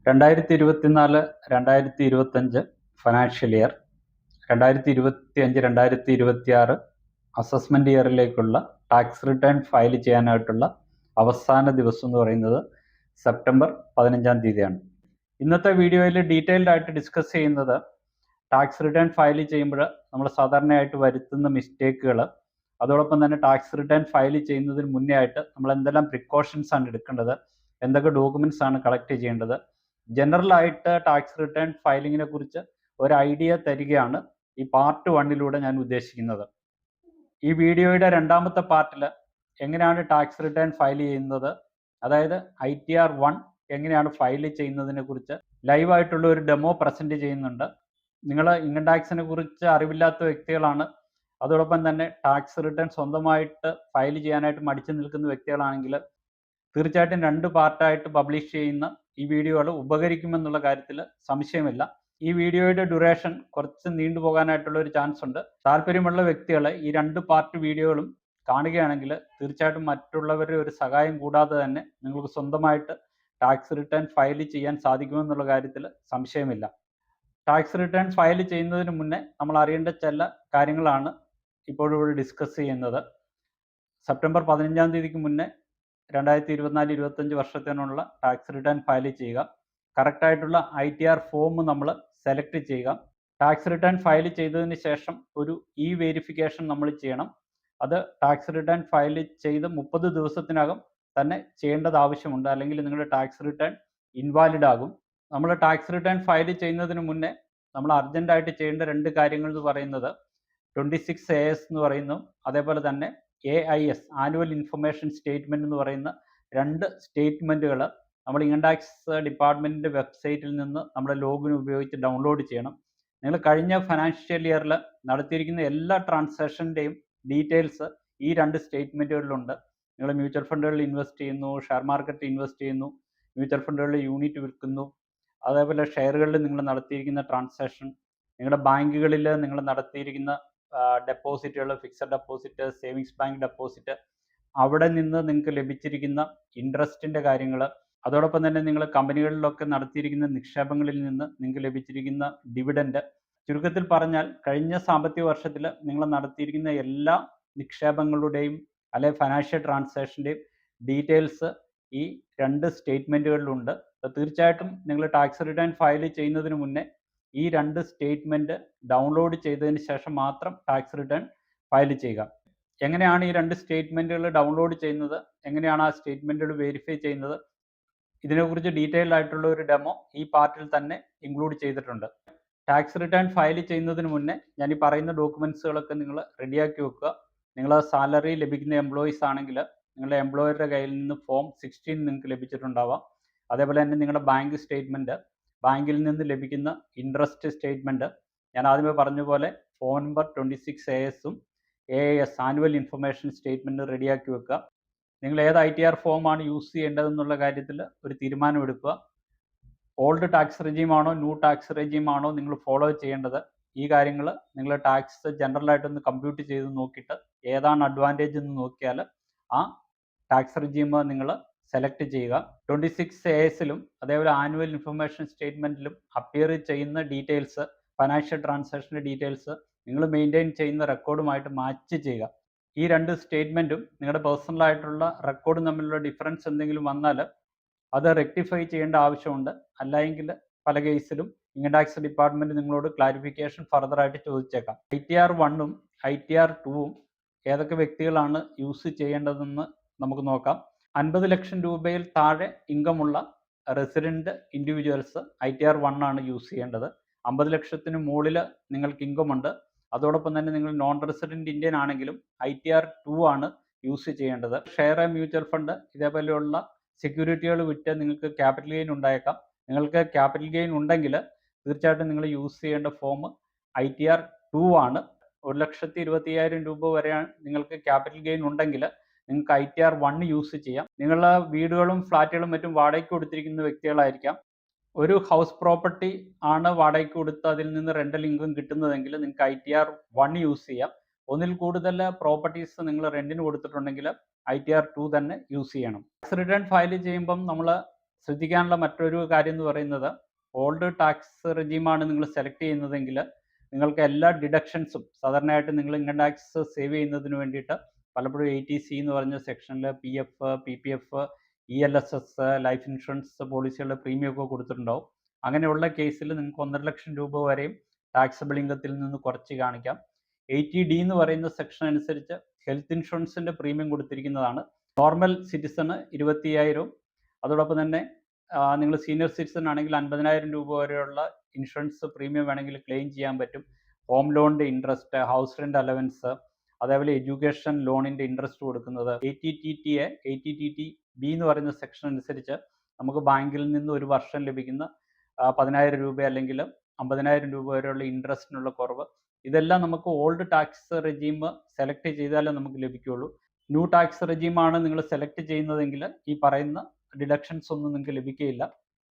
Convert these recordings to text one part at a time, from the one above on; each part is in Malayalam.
2024 2025 ഫിനാൻഷ്യൽ ഇയർ 2025 2026 അസസ്മെന്റ് ഇയറിലേക്കുള്ള ടാക്സ് റിട്ടേൺ ഫയൽ ചെയ്യാനായിട്ടുള്ള അവസാന ദിവസം എന്ന് പറയുന്നത് സെപ്റ്റംബർ 15-ാം തീയതിയാണ്. ഇന്നത്തെ വീഡിയോയിൽ ഡീറ്റെയിൽഡ് ആയിട്ട് ഡിസ്കസ് ചെയ്യുന്നത് ടാക്സ് റിട്ടേൺ ഫയൽ ചെയ്യുമ്പോൾ നമ്മൾ സാധാരണയായിട്ട് വരുത്തുന്ന മിസ്റ്റേക്കുകൾ, അതോടൊപ്പം തന്നെ ടാക്സ് റിട്ടേൺ ഫയൽ ചെയ്യുന്നതിന് മുന്നേ ആയിട്ട് നമ്മൾ എന്തെല്ലാം പ്രിക്കോഷൻസ് ആണ് എടുക്കേണ്ടത്, എന്തൊക്കെ ഡോക്യുമെന്റ്സ് ആണ് കളക്ട് ചെയ്യേണ്ടത്, ജനറൽ ആയിട്ട് ടാക്സ് റിട്ടേൺ ഫയലിങ്ങിനെ കുറിച്ച് ഒരു ഐഡിയ തരികയാണ് ഈ പാർട്ട് 1 ഞാൻ ഉദ്ദേശിക്കുന്നത്. ഈ വീഡിയോയുടെ രണ്ടാമത്തെ പാർട്ടിൽ എങ്ങനെയാണ് ടാക്സ് റിട്ടേൺ ഫയൽ ചെയ്യുന്നത്, അതായത് ITR 1 എങ്ങനെയാണ് ഫയൽ ചെയ്യുന്നതിനെ കുറിച്ച് ലൈവായിട്ടുള്ള ഒരു ഡെമോ പ്രസന്റ് ചെയ്യുന്നുണ്ട്. നിങ്ങൾ ഇൻകം ടാക്സിനെ കുറിച്ച് അറിവില്ലാത്ത വ്യക്തികളാണ്, അതോടൊപ്പം തന്നെ ടാക്സ് റിട്ടേൺ സ്വന്തമായിട്ട് ഫയൽ ചെയ്യാനായിട്ട് മടിച്ചു നിൽക്കുന്ന വ്യക്തികളാണെങ്കിൽ തീർച്ചയായിട്ടും 2 പാർട്ടായിട്ട് പബ്ലിഷ് ചെയ്യുന്ന ഈ വീഡിയോകൾ ഉപകരിക്കുമെന്നുള്ള കാര്യത്തിൽ സംശയമില്ല. ഈ വീഡിയോയുടെ ഡ്യൂറേഷൻ കുറച്ച് നീണ്ടുപോകാനായിട്ടുള്ള ഒരു ചാൻസ് ഉണ്ട്. താല്പര്യമുള്ള വ്യക്തികൾ ഈ 2 പാർട്ട് വീഡിയോകളും കാണുകയാണെങ്കിൽ തീർച്ചയായിട്ടും മറ്റുള്ളവരുടെ ഒരു സഹായം കൂടാതെ തന്നെ നിങ്ങൾക്ക് സ്വന്തമായിട്ട് ടാക്സ് റിട്ടേൺ ഫയൽ ചെയ്യാൻ സാധിക്കുമെന്നുള്ള കാര്യത്തിൽ സംശയമില്ല. ടാക്സ് റിട്ടേൺ ഫയൽ ചെയ്യുന്നതിന് മുന്നേ നമ്മൾ അറിയേണ്ട ചില കാര്യങ്ങളാണ് ഇപ്പോഴിവിടെ ഡിസ്കസ് ചെയ്യുന്നത്. സെപ്റ്റംബർ 15-ാം തീയതിക്ക് മുന്നേ 2024-25 വർഷത്തിനുള്ള ടാക്സ് റിട്ടേൺ ഫയൽ ചെയ്യുക. കറക്റ്റായിട്ടുള്ള ITR ഫോം നമ്മൾ സെലക്ട് ചെയ്യുക. ടാക്സ് റിട്ടേൺ ഫയൽ ചെയ്തതിന് ശേഷം ഒരു വെരിഫിക്കേഷൻ നമ്മൾ ചെയ്യണം. അത് ടാക്സ് റിട്ടേൺ ഫയൽ ചെയ്ത് 30 ദിവസത്തിനകം തന്നെ ചെയ്യേണ്ടത് ആവശ്യമുണ്ട്, അല്ലെങ്കിൽ നിങ്ങളുടെ ടാക്സ് റിട്ടേൺ ഇൻവാലിഡ് ആകും. നമ്മൾ ടാക്സ് റിട്ടേൺ ഫയൽ ചെയ്യുന്നതിന് മുന്നേ നമ്മൾ അർജൻറ്റായിട്ട് ചെയ്യേണ്ട 2 കാര്യങ്ങൾ എന്ന് പറയുന്നത് 26AS എന്ന് പറയുന്നു, അതേപോലെ തന്നെ AIS ആനുവൽ ഇൻഫർമേഷൻ സ്റ്റേറ്റ്മെൻറ്റ് എന്ന് പറയുന്ന 2 സ്റ്റേറ്റ്മെൻറ്റുകൾ നമ്മൾ ഇൻകം ടാക്സ് ഡിപ്പാർട്ട്മെൻറ്റിൻ്റെ വെബ്സൈറ്റിൽ നിന്ന് നമ്മുടെ ലോഗിൻ ഉപയോഗിച്ച് ഡൗൺലോഡ് ചെയ്യണം. നിങ്ങൾ കഴിഞ്ഞ ഫിനാൻഷ്യൽ ഇയറിൽ നടത്തിയിരിക്കുന്ന എല്ലാ ട്രാൻസാക്ഷൻ്റെയും ഡീറ്റെയിൽസ് ഈ 2 സ്റ്റേറ്റ്മെൻറ്റുകളിലുണ്ട്. നിങ്ങൾ മ്യൂച്വൽ ഫണ്ടുകളിൽ ഇൻവെസ്റ്റ് ചെയ്യുന്നു, ഷെയർ മാർക്കറ്റിൽ ഇൻവെസ്റ്റ് ചെയ്യുന്നു, മ്യൂച്വൽ ഫണ്ടുകളിൽ യൂണിറ്റ് വിൽക്കുന്നു, അതേപോലെ ഷെയറുകളിൽ നിങ്ങൾ നടത്തിയിരിക്കുന്ന ട്രാൻസാക്ഷൻ, നിങ്ങളുടെ ബാങ്കുകളിൽ നിങ്ങൾ നടത്തിയിരിക്കുന്ന ഡെപ്പോസിറ്റുകൾ, fixed deposit, savings bank deposit, അവിടെ നിന്ന് നിങ്ങൾക്ക് ലഭിച്ചിരിക്കുന്ന ഇൻട്രസ്റ്റിൻ്റെ കാര്യങ്ങൾ, അതോടൊപ്പം തന്നെ നിങ്ങൾ കമ്പനികളിലൊക്കെ നടത്തിയിരിക്കുന്ന നിക്ഷേപങ്ങളിൽ നിന്ന് നിങ്ങൾക്ക് ലഭിച്ചിരിക്കുന്ന ഡിവിഡൻഡ്. ചുരുക്കത്തിൽ പറഞ്ഞാൽ കഴിഞ്ഞ സാമ്പത്തിക വർഷത്തിൽ നിങ്ങൾ നടത്തിയിരിക്കുന്ന എല്ലാ നിക്ഷേപങ്ങളുടെയും അല്ലെങ്കിൽ ഫിനാൻഷ്യൽ ട്രാൻസാക്ഷൻ്റെയും ഡീറ്റെയിൽസ് ഈ 2 സ്റ്റേറ്റ്മെൻറ്റുകളിലുണ്ട്. തീർച്ചയായിട്ടും നിങ്ങൾ ടാക്സ് റിട്ടേൺ ഫയൽ ചെയ്യുന്നതിന് മുന്നേ ഈ 2 സ്റ്റേറ്റ്മെൻറ്റ് ഡൗൺലോഡ് ചെയ്തതിന് ശേഷം മാത്രം ടാക്സ് റിട്ടേൺ ഫയൽ ചെയ്യുക. എങ്ങനെയാണ് ഈ 2 സ്റ്റേറ്റ്മെൻറ്റുകൾ ഡൗൺലോഡ് ചെയ്യുന്നത്, എങ്ങനെയാണ് ആ സ്റ്റേറ്റ്മെൻറ്റുകൾ വെരിഫൈ ചെയ്യുന്നത്, ഇതിനെക്കുറിച്ച് ഡീറ്റെയിൽഡ് ആയിട്ടുള്ള ഒരു ഡെമോ ഈ പാർട്ടിൽ തന്നെ ഇൻക്ലൂഡ് ചെയ്തിട്ടുണ്ട്. ടാക്സ് റിട്ടേൺ ഫയൽ ചെയ്യുന്നതിന് മുന്നേ ഞാൻ ഈ പറയുന്ന ഡോക്യുമെൻറ്റ്സുകളൊക്കെ നിങ്ങൾ റെഡിയാക്കി വെക്കുക. നിങ്ങൾ സാലറി ലഭിക്കുന്ന എംപ്ലോയീസ് ആണെങ്കിൽ നിങ്ങളുടെ എംപ്ലോയറുടെ കയ്യിൽ നിന്ന് ഫോം 16 നിങ്ങൾക്ക് ലഭിച്ചിട്ടുണ്ടാവാം. അതേപോലെ തന്നെ നിങ്ങളുടെ ബാങ്ക് സ്റ്റേറ്റ്മെൻറ്റ്, ബാങ്കിൽ നിന്ന് ലഭിക്കുന്ന ഇൻട്രസ്റ്റ് സ്റ്റേറ്റ്മെൻറ്റ്, ഞാൻ ആദ്യമേ പറഞ്ഞ പോലെ ഫോൺ നമ്പർ 26AS-ഉം AIS ആനുവൽ ഇൻഫർമേഷൻ സ്റ്റേറ്റ്മെൻറ്റ് റെഡിയാക്കി വെക്കുക. നിങ്ങൾ ഏത് ITR ഫോമാണ് യൂസ് ചെയ്യേണ്ടതെന്നുള്ള കാര്യത്തിൽ ഒരു തീരുമാനമെടുക്കുക. ഓൾഡ് ടാക്സ് റെജീമാണോ ന്യൂ ടാക്സ് റെജീമാണോ നിങ്ങൾ ഫോളോ ചെയ്യേണ്ടത്, ഈ കാര്യങ്ങൾ നിങ്ങൾ ടാക്സ് ജനറലായിട്ടൊന്ന് കമ്പ്യൂട്ട് ചെയ്ത് നോക്കിയിട്ട് ഏതാണ് അഡ്വാൻറ്റേജ് എന്ന് നോക്കിയാൽ ആ ടാക്സ് റെജീം നിങ്ങൾ സെലക്ട് ചെയ്യുക. 26AS-ലും അതേപോലെ ആനുവൽ ഇൻഫർമേഷൻ സ്റ്റേറ്റ്മെൻറ്റിലും അപ്പിയർ ചെയ്യുന്ന ഡീറ്റെയിൽസ്, ഫിനാൻഷ്യൽ ട്രാൻസാക്ഷൻ്റെ ഡീറ്റെയിൽസ് നിങ്ങൾ മെയിൻറ്റെയിൻ ചെയ്യുന്ന റെക്കോർഡുമായിട്ട് മാച്ച് ചെയ്യുക. ഈ 2 സ്റ്റേറ്റ്മെൻറ്റും നിങ്ങളുടെ പേഴ്സണലായിട്ടുള്ള റെക്കോർഡും തമ്മിലുള്ള ഡിഫറൻസ് എന്തെങ്കിലും വന്നാൽ അത് റെക്ടിഫൈ ചെയ്യേണ്ട ആവശ്യമുണ്ട്. അല്ലെങ്കിൽ പല കേസിലും ഇൻകം ടാക്സ് ഡിപ്പാർട്ട്മെൻറ്റ് നിങ്ങളോട് ക്ലാരിഫിക്കേഷൻ ഫർദറായിട്ട് ചോദിച്ചേക്കാം. ITR 1-ഉം ITR 2-ഉം ഏതൊക്കെ വ്യക്തികളാണ് യൂസ് ചെയ്യേണ്ടതെന്ന് നമുക്ക് നോക്കാം. 50 ലക്ഷം രൂപയിൽ താഴെ ഇൻകമുള്ള റെസിഡൻറ്റ് ഇൻഡിവിജ്വൽസ് ITR 1 ആണ് യൂസ് ചെയ്യേണ്ടത്. 50 ലക്ഷത്തിന് മുകളിൽ നിങ്ങൾക്ക് ഇൻകമുണ്ട്, അതോടൊപ്പം തന്നെ നിങ്ങൾ നോൺ റെസിഡൻറ്റ് ഇന്ത്യൻ ആണെങ്കിലും ITR 2 ആണ് യൂസ് ചെയ്യേണ്ടത്. ഷെയർ മ്യൂച്വൽ ഫണ്ട് ഇതേപോലെയുള്ള സെക്യൂരിറ്റികൾ വിറ്റ് നിങ്ങൾക്ക് ക്യാപിറ്റൽ ഗെയിൻ ഉണ്ടായേക്കാം. നിങ്ങൾക്ക് ക്യാപിറ്റൽ ഗെയിൻ ഉണ്ടെങ്കിൽ തീർച്ചയായിട്ടും നിങ്ങൾ യൂസ് ചെയ്യേണ്ട ഫോം ITR 2 ആണ്. 1,25,000 രൂപ വരെയാണ് നിങ്ങൾക്ക് ക്യാപിറ്റൽ ഗെയിൻ ഉണ്ടെങ്കിൽ നിങ്ങൾക്ക് ITR 1 യൂസ് ചെയ്യാം. നിങ്ങളുടെ വീടുകളും ഫ്ലാറ്റുകളും മറ്റും വാടകയ്ക്ക് കൊടുത്തിരിക്കുന്ന വ്യക്തികളായിരിക്കാം. ഒരു ഹൗസ് പ്രോപ്പർട്ടി ആണ് വാടകയ്ക്ക് കൊടുത്ത് അതിൽ നിന്ന് റെൻ്റൽ ഇൻകം കിട്ടുന്നതെങ്കിൽ നിങ്ങൾക്ക് ITR 1 യൂസ് ചെയ്യാം. ഒന്നിൽ കൂടുതൽ പ്രോപ്പർട്ടീസ് നിങ്ങൾ റെൻറ്റിന് കൊടുത്തിട്ടുണ്ടെങ്കിൽ ITR 2 തന്നെ യൂസ് ചെയ്യണം. ടാക്സ് റിട്ടേൺ ഫയൽ ചെയ്യുമ്പം നമ്മൾ ശ്രദ്ധിക്കാനുള്ള മറ്റൊരു കാര്യം എന്ന് പറയുന്നത്, ഓൾഡ് ടാക്സ് റെജീമാണ് നിങ്ങൾ സെലക്ട് ചെയ്യുന്നതെങ്കിൽ നിങ്ങൾക്ക് എല്ലാ ഡിഡക്ഷൻസും സാധാരണയായിട്ട് നിങ്ങൾ ഇൻകം ടാക്സ് സേവ് ചെയ്യുന്നതിന് വേണ്ടിയിട്ട് പലപ്പോഴും 80C എന്ന് പറഞ്ഞ സെക്ഷനിൽ PF, PPF, ELSS, life insurance പോളിസികളുടെ പ്രീമിയം ഒക്കെ കൊടുത്തിട്ടുണ്ടാവും. അങ്ങനെയുള്ള കേസിൽ നിങ്ങൾക്ക് 1.5 ലക്ഷം രൂപ വരെയും ടാക്സബിൾ ഇൻകത്തിൽ നിന്ന് കുറച്ച് കാണിക്കാം. 80D എന്ന് പറയുന്ന സെക്ഷൻ അനുസരിച്ച് ഹെൽത്ത് ഇൻഷുറൻസിൻ്റെ പ്രീമിയം കൊടുത്തിരിക്കുന്നതാണ്. നോർമൽ സിറ്റിസണ് 25,000, അതോടൊപ്പം തന്നെ നിങ്ങൾ സീനിയർ സിറ്റിസൺ ആണെങ്കിൽ 50,000 രൂപ വരെയുള്ള ഇൻഷുറൻസ് പ്രീമിയം വേണമെങ്കിൽ ക്ലെയിം ചെയ്യാൻ പറ്റും. ഹോം ലോണിൻ്റെ ഇൻട്രസ്റ്റ്, ഹൗസ് റെൻ്റ് അലവൻസ്, അതേപോലെ എഡ്യൂക്കേഷൻ ലോണിൻ്റെ ഇൻട്രസ്റ്റ് കൊടുക്കുന്നത്. 80TTB എന്ന് പറയുന്ന സെക്ഷൻ അനുസരിച്ച് നമുക്ക് ബാങ്കിൽ നിന്ന് ഒരു വർഷം ലഭിക്കുന്ന 10,000 രൂപ അല്ലെങ്കിൽ 50,000 രൂപ വരെയുള്ള ഇൻട്രസ്റ്റിനുള്ള കുറവ്, ഇതെല്ലാം നമുക്ക് ഓൾഡ് ടാക്സ് റെജീം സെലക്ട് ചെയ്താലേ നമുക്ക് ലഭിക്കുകയുള്ളൂ. ന്യൂ ടാക്സ് റെജീമാണ് നിങ്ങൾ സെലക്ട് ചെയ്യുന്നതെങ്കിൽ ഈ പറയുന്ന ഡിഡക്ഷൻസ് ഒന്നും നിങ്ങൾക്ക് ലഭിക്കുകയില്ല.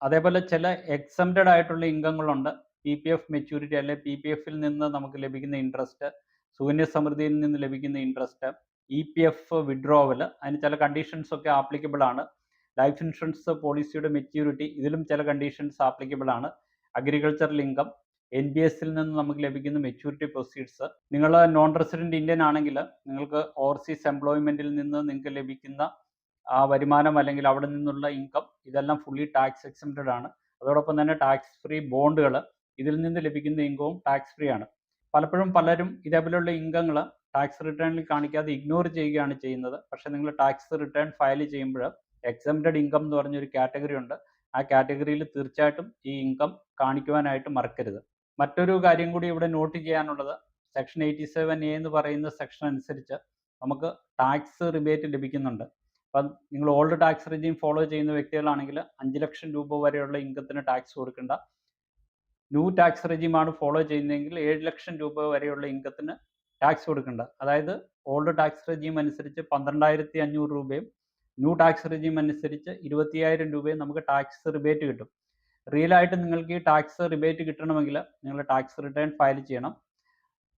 അതേപോലെ ചില എക്സംപ്റ്റഡ് ആയിട്ടുള്ള ഇൻകങ്ങളുണ്ട്. PPF മെച്യൂരിറ്റി അല്ലെ PPFൽ നിന്ന് നമുക്ക് ലഭിക്കുന്ന ഇൻട്രസ്റ്റ്, സുകന്യ സമൃദ്ധിയിൽ നിന്ന് ലഭിക്കുന്ന ഇൻട്രസ്റ്റ്, EPF വിഡ്രോവൽ, അതിന് ചില കണ്ടീഷൻസ് ഒക്കെ ആപ്ലിക്കബിൾ ആണ്. ലൈഫ് ഇൻഷുറൻസ് പോളിസിയുടെ മെച്യൂരിറ്റി, ഇതിലും ചില കണ്ടീഷൻസ് ആപ്ലിക്കബിൾ ആണ്. അഗ്രികൾച്ചറൽ ഇൻകം, NBSൽ നിന്ന് നമുക്ക് ലഭിക്കുന്ന മെച്യൂരിറ്റി പ്രൊസീഡ്സ്. നിങ്ങൾ നോൺ റെസിഡൻറ്റ് ഇന്ത്യൻ ആണെങ്കിൽ നിങ്ങൾക്ക് ഓവർസീസ് എംപ്ലോയ്മെൻറ്റിൽ നിന്ന് നിങ്ങൾക്ക് ലഭിക്കുന്ന ആ വരുമാനം അല്ലെങ്കിൽ അവിടെ നിന്നുള്ള ഇൻകം, ഇതെല്ലാം ഫുള്ളി ടാക്സ് എക്സംപ്റ്റഡ് ആണ്. അതോടൊപ്പം തന്നെ ടാക്സ് ഫ്രീ ബോണ്ടുകൾ, ഇതിൽ നിന്ന് ലഭിക്കുന്ന ഇൻകവും ടാക്സ് ഫ്രീ ആണ്. പലപ്പോഴും പലരും ഇതേപോലെയുള്ള ഇൻകങ്ങൾ ടാക്സ് റിട്ടേണിൽ കാണിക്കാതെ ഇഗ്നോർ ചെയ്യുകയാണ് ചെയ്യുന്നത്. പക്ഷേ നിങ്ങൾ ടാക്സ് റിട്ടേൺ ഫയൽ ചെയ്യുമ്പോൾ എക്സംപ്റ്റഡ് ഇൻകം എന്ന് പറഞ്ഞൊരു കാറ്റഗറി ഉണ്ട്. ആ കാറ്റഗറിയിൽ തീർച്ചയായിട്ടും ഈ ഇൻകം കാണിക്കുവാനായിട്ട് മറക്കരുത്. മറ്റൊരു കാര്യം കൂടി ഇവിടെ നോട്ട് ചെയ്യാനുള്ളത്, സെക്ഷൻ 87A എന്ന് പറയുന്ന സെക്ഷൻ അനുസരിച്ച് നമുക്ക് ടാക്സ് റിബേറ്റ് ലഭിക്കുന്നുണ്ട്. അപ്പം നിങ്ങൾ ഓൾഡ് ടാക്സ് റെജീം ഫോളോ ചെയ്യുന്ന വ്യക്തികളാണെങ്കിൽ 5 ലക്ഷം രൂപ വരെയുള്ള ഇൻകത്തിന് ടാക്സ് കൊടുക്കേണ്ട. ന്യൂ ടാക്സ് റെജീമാണ് ഫോളോ ചെയ്യുന്നതെങ്കിൽ 7 ലക്ഷം രൂപ വരെയുള്ള ഇൻകത്തിന് ടാക്സ് കൊടുക്കേണ്ട. അതായത് ഓൾഡ് ടാക്സ് റെജീം അനുസരിച്ച് 12,500 രൂപയും ന്യൂ ടാക്സ് റെജീം അനുസരിച്ച് 25,000 രൂപയും നമുക്ക് ടാക്സ് റിബേറ്റ് കിട്ടും. റിയൽ ആയിട്ട് നിങ്ങൾക്ക് ഈ ടാക്സ് റിബേറ്റ് കിട്ടണമെങ്കിൽ നിങ്ങൾ ടാക്സ് റിട്ടേൺ ഫയൽ ചെയ്യണം.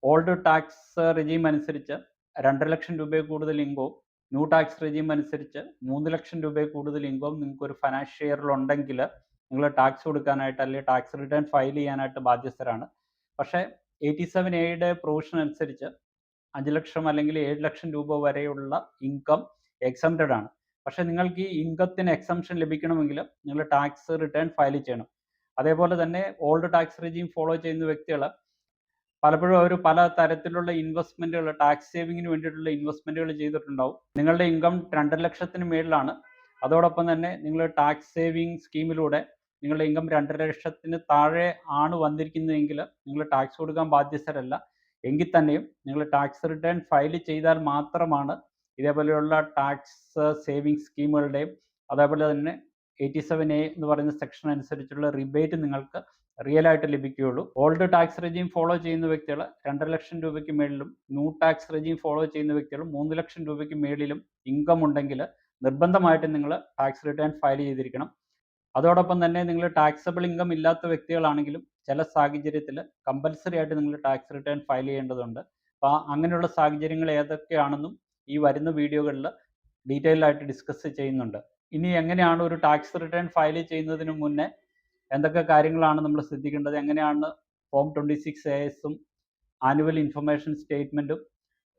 ഓൾഡ് ടാക്സ് റെജീം അനുസരിച്ച് 2 ലക്ഷം രൂപയിൽ കൂടുതൽ ഇൻകവും ന്യൂ ടാക്സ് റെജീം അനുസരിച്ച് 3 ലക്ഷം രൂപയിൽ കൂടുതൽ ഇൻകവും നിങ്ങൾക്ക് ഒരു ഫൈനാൻഷ്യൽ ഇയറിൽ ഉണ്ടെങ്കിൽ നിങ്ങൾ ടാക്സ് കൊടുക്കാനായിട്ട് അല്ലെങ്കിൽ ടാക്സ് റിട്ടേൺ ഫയൽ ചെയ്യാനായിട്ട് ബാധ്യസ്ഥരാണ്. പക്ഷേ 87Aയുടെ പ്രൊവിഷൻ അനുസരിച്ച് 5 ലക്ഷം അല്ലെങ്കിൽ 7 ലക്ഷം രൂപ വരെയുള്ള ഇൻകം എക്സംപ്റ്റഡ് ആണ്. പക്ഷേ നിങ്ങൾക്ക് ഈ ഇൻകത്തിന് എക്സംഷൻ ലഭിക്കണമെങ്കിൽ നിങ്ങൾ ടാക്സ് റിട്ടേൺ ഫയൽ ചെയ്യണം. അതേപോലെ തന്നെ ഓൾഡ് ടാക്സ് റെജീം ഫോളോ ചെയ്യുന്ന വ്യക്തികൾ പലപ്പോഴും അവർ പല തരത്തിലുള്ള ഇൻവെസ്റ്റ്മെൻറ്റുകൾ, ടാക്സ് സേവിങ്ങിന് വേണ്ടിയിട്ടുള്ള ഇൻവെസ്റ്റ്മെൻറ്റുകൾ ചെയ്തിട്ടുണ്ടാവും. നിങ്ങളുടെ ഇൻകം 2 ലക്ഷത്തിന് മേളിലാണ്. അതോടൊപ്പം തന്നെ നിങ്ങൾ ടാക്സ് സേവിങ് സ്കീമിലൂടെ നിങ്ങളുടെ ഇൻകം 2 ലക്ഷത്തിന് താഴെ ആണ് വന്നിരിക്കുന്നതെങ്കിൽ നിങ്ങൾ ടാക്സ് കൊടുക്കാൻ ബാധ്യസ്ഥരല്ല. എങ്കിൽ തന്നെയും നിങ്ങൾ ടാക്സ് റിട്ടേൺ ഫയൽ ചെയ്താൽ മാത്രമാണ് ഇതേപോലെയുള്ള ടാക്സ് സേവിങ് സ്കീമുകളുടെയും അതേപോലെ തന്നെ 87A എന്ന് പറയുന്ന സെക്ഷൻ അനുസരിച്ചുള്ള റിബേറ്റ് നിങ്ങൾക്ക് റിയൽ ആയിട്ട് ലഭിക്കുകയുള്ളൂ. ഓൾഡ് ടാക്സ് റെജീം ഫോളോ ചെയ്യുന്ന വ്യക്തികൾ 2 ലക്ഷം രൂപയ്ക്ക് മേളിലും ന്യൂ ടാക്സ് റെജീം ഫോളോ ചെയ്യുന്ന വ്യക്തികൾ 3 ലക്ഷം രൂപയ്ക്ക് മേളിലും ഇൻകം ഉണ്ടെങ്കിൽ നിർബന്ധമായിട്ടും നിങ്ങൾ ടാക്സ് റിട്ടേൺ ഫയൽ ചെയ്തിരിക്കണം. അതോടൊപ്പം തന്നെ നിങ്ങൾ ടാക്സബിൾ ഇൻകം ഇല്ലാത്ത വ്യക്തികളാണെങ്കിലും ചില സാഹചര്യത്തിൽ കമ്പൽസറി ആയിട്ട് നിങ്ങൾ ടാക്സ് റിട്ടേൺ ഫയൽ ചെയ്യേണ്ടതുണ്ട്. അപ്പോൾ അങ്ങനെയുള്ള സാഹചര്യങ്ങൾ ഏതൊക്കെയാണെന്നും ഈ വരുന്ന വീഡിയോകളിൽ ഡീറ്റെയിൽ ആയിട്ട് ഡിസ്കസ് ചെയ്യുന്നുണ്ട്. ഇനി എങ്ങനെയാണ് ഒരു ടാക്സ് റിട്ടേൺ ഫയൽ ചെയ്യുന്നതിന് മുന്നേ എന്തൊക്കെ കാര്യങ്ങളാണ് നമ്മൾ ശ്രദ്ധിക്കേണ്ടത്, എങ്ങനെയാണ് ഫോം 26ASഉം ആനുവൽ ഇൻഫർമേഷൻ സ്റ്റേറ്റ്മെൻറ്റും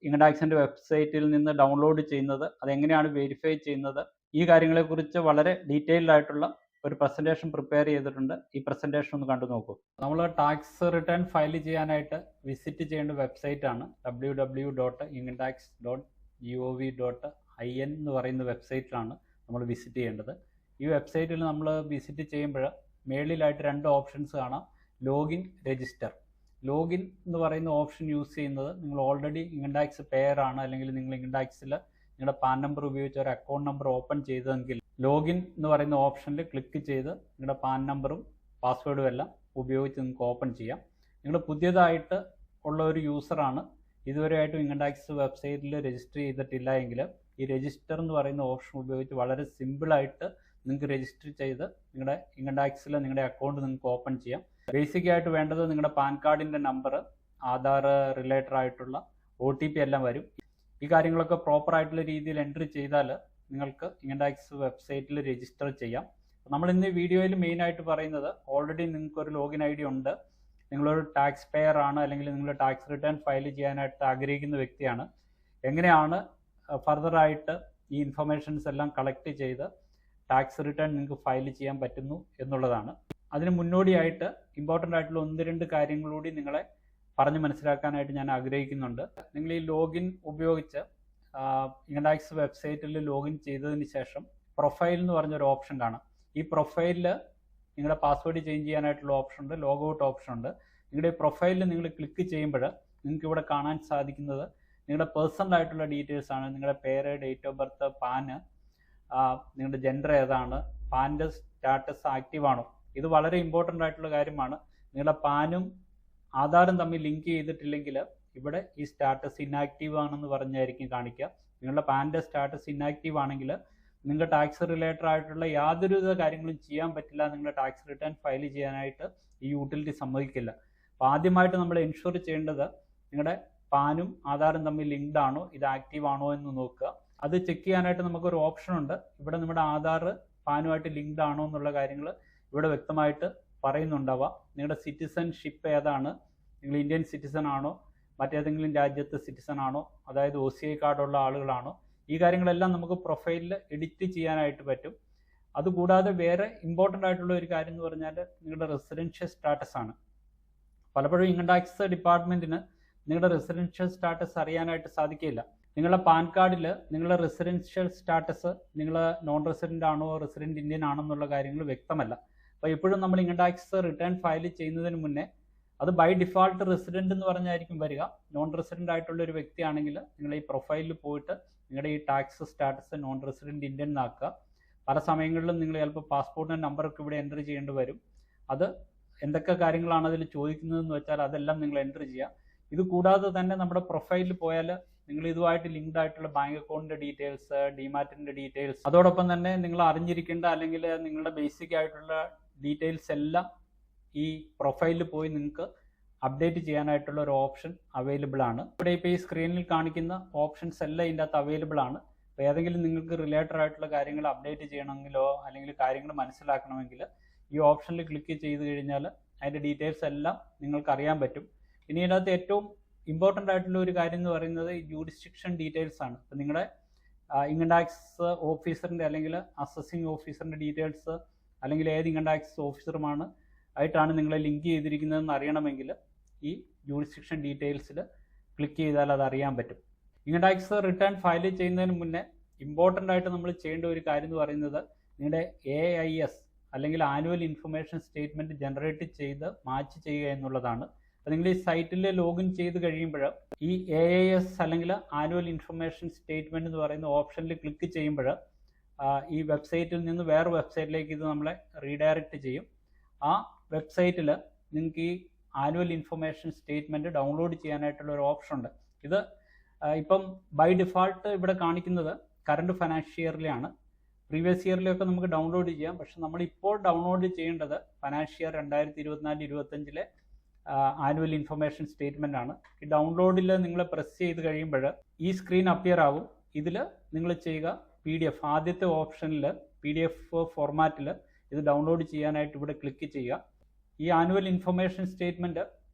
ഇൻകം ടാക്സിൻ്റെ വെബ്സൈറ്റിൽ നിന്ന് ഡൗൺലോഡ് ചെയ്യുന്നത്, അതെങ്ങനെയാണ് വെരിഫൈ ചെയ്യുന്നത്, ഈ കാര്യങ്ങളെക്കുറിച്ച് വളരെ ഡീറ്റെയിൽഡ് ആയിട്ടുള്ള ഒരു പ്രസൻറ്റേഷൻ പ്രിപ്പയർ ചെയ്തിട്ടുണ്ട്. ഈ പ്രസൻറ്റേഷൻ ഒന്ന് കണ്ടു നോക്കൂ. നമ്മൾ ടാക്സ് റിട്ടേൺ ഫയൽ ചെയ്യാനായിട്ട് വിസിറ്റ് ചെയ്യേണ്ട വെബ്സൈറ്റാണ് www.incometax.gov.in എന്ന് പറയുന്ന വെബ്സൈറ്റിലാണ് നമ്മൾ വിസിറ്റ് ചെയ്യേണ്ടത്. ഈ വെബ്സൈറ്റിൽ നമ്മൾ വിസിറ്റ് ചെയ്യുമ്പോൾ മേളിലായിട്ട് 2 ഓപ്ഷൻസ് കാണാം. Login, register. ലോഗിൻ എന്ന് പറയുന്ന ഓപ്ഷൻ യൂസ് ചെയ്യുന്നത് നിങ്ങൾ ഓൾറെഡി ഇൻകം ടാക്സ് പെയർ ആണ്, അല്ലെങ്കിൽ നിങ്ങൾ ഇൻകം ടാക്സിൽ നിങ്ങളുടെ പാൻ നമ്പർ ഉപയോഗിച്ച് ഒരു അക്കൗണ്ട് നമ്പർ ഓപ്പൺ ചെയ്തതെങ്കിൽ ലോഗിൻ എന്ന് പറയുന്ന ഓപ്ഷനിൽ ക്ലിക്ക് ചെയ്ത് നിങ്ങളുടെ പാൻ നമ്പറും പാസ്വേഡും എല്ലാം ഉപയോഗിച്ച് നിങ്ങൾക്ക് ഓപ്പൺ ചെയ്യാം. നിങ്ങൾ പുതിയതായിട്ട് ഉള്ള ഒരു യൂസറാണ്, ഇതുവരെയായിട്ടും ഇൻകം ടാക്സ് വെബ്സൈറ്റിൽ രജിസ്റ്റർ ചെയ്തിട്ടില്ല എങ്കിൽ ഈ രജിസ്റ്റർ എന്ന് പറയുന്ന ഓപ്ഷൻ ഉപയോഗിച്ച് വളരെ സിമ്പിളായിട്ട് നിങ്ങൾക്ക് രജിസ്റ്റർ ചെയ്ത് നിങ്ങളുടെ ഇൻകം ടാക്സിൽ നിങ്ങളുടെ അക്കൗണ്ട് നിങ്ങൾക്ക് ഓപ്പൺ ചെയ്യാം. ബേസിക് ആയിട്ട് വേണ്ടത് നിങ്ങളുടെ പാൻ കാർഡിൻ്റെ നമ്പർ, ആധാർ റിലേറ്റഡ് ആയിട്ടുള്ള OTP എല്ലാം വരും. ഈ കാര്യങ്ങളൊക്കെ പ്രോപ്പർ ആയിട്ടുള്ള രീതിയിൽ എൻട്രി ചെയ്താൽ നിങ്ങൾക്ക് ഇൻകം ടാക്സ് വെബ്സൈറ്റിൽ രജിസ്റ്റർ ചെയ്യാം. നമ്മൾ ഇന്ന് ഈ വീഡിയോയിൽ മെയിനായിട്ട് പറയുന്നത്, ഓൾറെഡി നിങ്ങൾക്ക് ഒരു ലോഗിൻ ഐ ഡി ഉണ്ട്, നിങ്ങളൊരു ടാക്സ് പെയർ ആണ്, അല്ലെങ്കിൽ നിങ്ങൾ ടാക്സ് റിട്ടേൺ ഫയൽ ചെയ്യാനായിട്ട് ആഗ്രഹിക്കുന്ന വ്യക്തിയാണ്, എങ്ങനെയാണ് ഫർദറായിട്ട് ഈ ഇൻഫർമേഷൻസ് എല്ലാം കളക്ട് ചെയ്ത് ടാക്സ് റിട്ടേൺ നിങ്ങൾക്ക് ഫയൽ ചെയ്യാൻ പറ്റുന്നു എന്നുള്ളതാണ്. അതിന് മുന്നോടിയായിട്ട് ഇമ്പോർട്ടൻ്റ് ആയിട്ടുള്ള 1-2 കാര്യങ്ങളൂടി നിങ്ങളെ പറഞ്ഞ് മനസ്സിലാക്കാനായിട്ട് ഞാൻ ആഗ്രഹിക്കുന്നുണ്ട്. നിങ്ങൾ ഈ ലോഗിൻ ഉപയോഗിച്ച് ഇൻകം ടാക്സ് വെബ്സൈറ്റിൽ ലോഗിൻ ചെയ്തതിന് ശേഷം പ്രൊഫൈൽ എന്ന് പറഞ്ഞൊരു ഓപ്ഷൻ കാണാം. ഈ പ്രൊഫൈലിൽ നിങ്ങളുടെ പാസ്വേഡ് ചേഞ്ച് ചെയ്യാനായിട്ടുള്ള ഓപ്ഷൻ ഉണ്ട്, ലോഗ് ഔട്ട് ഓപ്ഷൻ ഉണ്ട്. നിങ്ങളുടെ ഈ പ്രൊഫൈലിൽ നിങ്ങൾ ക്ലിക്ക് ചെയ്യുമ്പോൾ നിങ്ങൾക്ക് ഇവിടെ കാണാൻ സാധിക്കുന്നത് നിങ്ങളുടെ പേഴ്സണൽ ആയിട്ടുള്ള ഡീറ്റെയിൽസ് ആണ്. നിങ്ങളുടെ പേര്, ഡേറ്റ് ഓഫ് ബർത്ത്, പാന്, നിങ്ങളുടെ ജെൻഡർ ഏതാണ്, പാൻ്റെ സ്റ്റാറ്റസ് ആക്റ്റീവ് ആണോ. ഇത് വളരെ ഇമ്പോർട്ടൻ്റ് ആയിട്ടുള്ള കാര്യമാണ്. നിങ്ങളുടെ പാനും ആധാറും തമ്മിൽ ലിങ്ക് ചെയ്തിട്ടില്ലെങ്കിൽ ഇവിടെ ഈ സ്റ്റാറ്റസ് ഇനാക്റ്റീവ് ആണെന്ന് പറഞ്ഞായിരിക്കും കാണിക്കുക. നിങ്ങളുടെ പാൻ്റെ സ്റ്റാറ്റസ് ഇനാക്റ്റീവ് ആണെങ്കിൽ നിങ്ങൾക്ക് ടാക്സ് റിലേറ്റഡ് ആയിട്ടുള്ള യാതൊരുവിധ കാര്യങ്ങളും ചെയ്യാൻ പറ്റില്ല. നിങ്ങളുടെ ടാക്സ് റിട്ടേൺ ഫയൽ ചെയ്യാനായിട്ട് ഈ യൂട്ടിലിറ്റി സമ്മതിക്കില്ല. അപ്പോൾ ആദ്യമായിട്ട് നമ്മൾ എൻഷുർ ചെയ്യേണ്ടത് നിങ്ങളുടെ പാനും ആധാറും തമ്മിൽ ലിങ്ക്ഡ് ആണോ, ഇത് ആക്റ്റീവ് ആണോ എന്ന് നോക്കുക. അത് ചെക്ക് ചെയ്യാനായിട്ട് നമുക്കൊരു ഓപ്ഷൻ ഉണ്ട്. ഇവിടെ നമ്മുടെ ആധാർ പാനുമായിട്ട് ലിങ്ക്ഡ് ആണോ എന്നുള്ള കാര്യങ്ങൾ ഇവിടെ വ്യക്തമായിട്ട് പറയുന്നുണ്ടാവുക. നിങ്ങളുടെ സിറ്റിസൺഷിപ്പ് ഏതാണ്, നിങ്ങൾ ഇന്ത്യൻ സിറ്റിസൺ ആണോ, മറ്റേതെങ്കിലും രാജ്യത്തെ സിറ്റിസൺ ആണോ, അതായത് OCI കാർഡുള്ള ആളുകളാണോ, ഈ കാര്യങ്ങളെല്ലാം നമുക്ക് പ്രൊഫൈലിൽ എഡിറ്റ് ചെയ്യാനായിട്ട് പറ്റും. അതുകൂടാതെ വേറെ ഇമ്പോർട്ടൻ്റ് ആയിട്ടുള്ള ഒരു കാര്യം എന്ന് പറഞ്ഞാൽ നിങ്ങളുടെ റെസിഡൻഷ്യൽ സ്റ്റാറ്റസ് ആണ്. പലപ്പോഴും ഇൻകം ടാക്സ് ഡിപ്പാർട്ട്മെൻറ്റിന് നിങ്ങളുടെ റെസിഡൻഷ്യൽ സ്റ്റാറ്റസ് അറിയാനായിട്ട് സാധിക്കില്ല. നിങ്ങളുടെ പാൻ കാർഡിൽ നിങ്ങളുടെ റെസിഡൻഷ്യൽ സ്റ്റാറ്റസ് നിങ്ങൾ നോൺ റെസിഡൻ്റ് ആണോ റെസിഡൻറ്റ് ഇന്ത്യൻ ആണോ എന്നുള്ള കാര്യങ്ങൾ വ്യക്തമല്ല. അപ്പോൾ എപ്പോഴും നമ്മൾ ഇൻകം ടാക്സ് റിട്ടേൺ ഫയൽ ചെയ്യുന്നതിന് മുന്നേ അത് ബൈ ഡിഫാൾട്ട് റെസിഡൻറ്റ് എന്ന് പറഞ്ഞായിരിക്കും വരിക. നോൺ റെസിഡൻ്റ് ആയിട്ടുള്ള ഒരു വ്യക്തിയാണെങ്കിൽ നിങ്ങൾ ഈ പ്രൊഫൈലിൽ പോയിട്ട് നിങ്ങളുടെ ഈ tax status non resident Indian എന്നാക്കുക. പല സമയങ്ങളിലും നിങ്ങൾ ചിലപ്പോൾ പാസ്പോർട്ടിൻ്റെ നമ്പറൊക്കെ ഇവിടെ എൻ്റർ ചെയ്യേണ്ടി വരും. അത് എന്തൊക്കെ കാര്യങ്ങളാണ് അതിൽ ചോദിക്കുന്നതെന്ന് വെച്ചാൽ അതെല്ലാം നിങ്ങൾ എൻ്റർ ചെയ്യുക. ഇത് കൂടാതെ തന്നെ നമ്മുടെ പ്രൊഫൈലിൽ പോയാൽ നിങ്ങൾ ഇതുമായിട്ട് ലിങ്ക്ഡ് ആയിട്ടുള്ള ബാങ്ക് അക്കൗണ്ടിൻ്റെ ഡീറ്റെയിൽസ്, ഡിമാറ്റിൻ്റെ ഡീറ്റെയിൽസ്, അതോടൊപ്പം തന്നെ നിങ്ങൾ അറിഞ്ഞിരിക്കേണ്ട അല്ലെങ്കിൽ നിങ്ങളുടെ ബേസിക് ആയിട്ടുള്ള ഡീറ്റെയിൽസ് എല്ലാം ഈ പ്രൊഫൈലിൽ പോയി നിങ്ങൾക്ക് അപ്ഡേറ്റ് ചെയ്യാനായിട്ടുള്ള ഒരു ഓപ്ഷൻ അവൈലബിൾ ആണ്. ഇവിടെ ഇപ്പോൾ ഈ സ്ക്രീനിൽ കാണിക്കുന്ന ഓപ്ഷൻസ് എല്ലാം ഇതിൻ്റെ അകത്ത് അവൈലബിൾ ആണ്. അപ്പോൾ ഏതെങ്കിലും നിങ്ങൾക്ക് റിലേറ്റഡ് ആയിട്ടുള്ള കാര്യങ്ങൾ അപ്ഡേറ്റ് ചെയ്യണമെങ്കിലോ അല്ലെങ്കിൽ കാര്യങ്ങൾ മനസ്സിലാക്കണമെങ്കിൽ ഈ ഓപ്ഷനിൽ ക്ലിക്ക് ചെയ്ത് കഴിഞ്ഞാൽ അതിൻ്റെ ഡീറ്റെയിൽസ് എല്ലാം നിങ്ങൾക്ക് അറിയാൻ പറ്റും. ഇനി ഇതിനകത്ത് ഏറ്റവും ഇമ്പോർട്ടൻ്റ് ആയിട്ടുള്ള ഒരു കാര്യം എന്ന് പറയുന്നത് ഈ ജൂറിസ്ഡിക്ഷൻ ഡീറ്റെയിൽസ് ആണ്. അപ്പോൾ നിങ്ങളുടെ ഇൻകം ടാക്സ് ഓഫീസറിൻ്റെ അല്ലെങ്കിൽ അസസിങ് ഓഫീസറിൻ്റെ ഡീറ്റെയിൽസ് അല്ലെങ്കിൽ ഏത് ഇൻകം ടാക്സ് ഓഫീസറുമാണ് ആയിട്ടാണ് നിങ്ങളെ ലിങ്ക് ചെയ്തിരിക്കുന്നതെന്ന് അറിയണമെങ്കിൽ ഈ ജൂറിസ്ഡിക്ഷൻ ഡീറ്റെയിൽസിൽ ക്ലിക്ക് ചെയ്താൽ അത് അറിയാൻ പറ്റും. ഇൻകം ടാക്സ് റിട്ടേൺ ഫയൽ ചെയ്യുന്നതിന് മുന്നേ ഇമ്പോർട്ടൻ്റ് ആയിട്ട് നമ്മൾ ചെയ്യേണ്ട ഒരു കാര്യം എന്ന് പറയുന്നത് നിങ്ങളുടെ AIS അല്ലെങ്കിൽ ആനുവൽ ഇൻഫർമേഷൻ സ്റ്റേറ്റ്മെൻറ്റ് ജനറേറ്റ് ചെയ്ത് മാച്ച് ചെയ്യുക എന്നുള്ളതാണ്. അപ്പോൾ നിങ്ങൾ ഈ സൈറ്റിൽ ലോഗിൻ ചെയ്ത് കഴിയുമ്പോൾ ഈ AIS അല്ലെങ്കിൽ ആനുവൽ ഇൻഫർമേഷൻ സ്റ്റേറ്റ്മെൻറ്റ് എന്ന് പറയുന്ന ഓപ്ഷനിൽ ക്ലിക്ക് ചെയ്യുമ്പോൾ ഈ വെബ്സൈറ്റിൽ നിന്ന് വേറെ വെബ്സൈറ്റിലേക്ക് ഇത് നമ്മളെ റീഡയറക്റ്റ് ചെയ്യും. ആ വെബ്സൈറ്റിൽ നിങ്ങൾക്ക് ഈ ആനുവൽ ഇൻഫർമേഷൻ സ്റ്റേറ്റ്മെൻറ്റ് ഡൗൺലോഡ് ചെയ്യാനായിട്ടുള്ള ഒരു ഓപ്ഷൻ ഉണ്ട്. ഇത് ഇപ്പം ബൈ ഡിഫാൾട്ട് ഇവിടെ കാണിക്കുന്നത് കറണ്ട് ഫൈനാൻഷ്യൽ ഇയറിലെയാണ്. പ്രീവിയസ് ഇയറിലൊക്കെ നമുക്ക് ഡൗൺലോഡ് ചെയ്യാം. പക്ഷെ നമ്മളിപ്പോൾ ഡൗൺലോഡ് ചെയ്യേണ്ടത് financial year 2024-25 annual information statement ആണ്. ഈ ഡൗൺലോഡിൽ നിങ്ങൾ പ്രസ് ചെയ്ത് കഴിയുമ്പോൾ ഈ സ്ക്രീൻ അപ്പിയർ ആവും. ഇതിൽ നിങ്ങൾ ചെയ്യുക PDF, ആദ്യത്തെ ഓപ്ഷനിൽ PDF ഫോർമാറ്റിൽ ഇത് ഡൗൺലോഡ് ചെയ്യാനായിട്ട് ഇവിടെ ക്ലിക്ക് ചെയ്യുക. ഈ ആനുവൽ ഇൻഫർമേഷൻ സ്റ്റേറ്റ്മെൻറ്റ്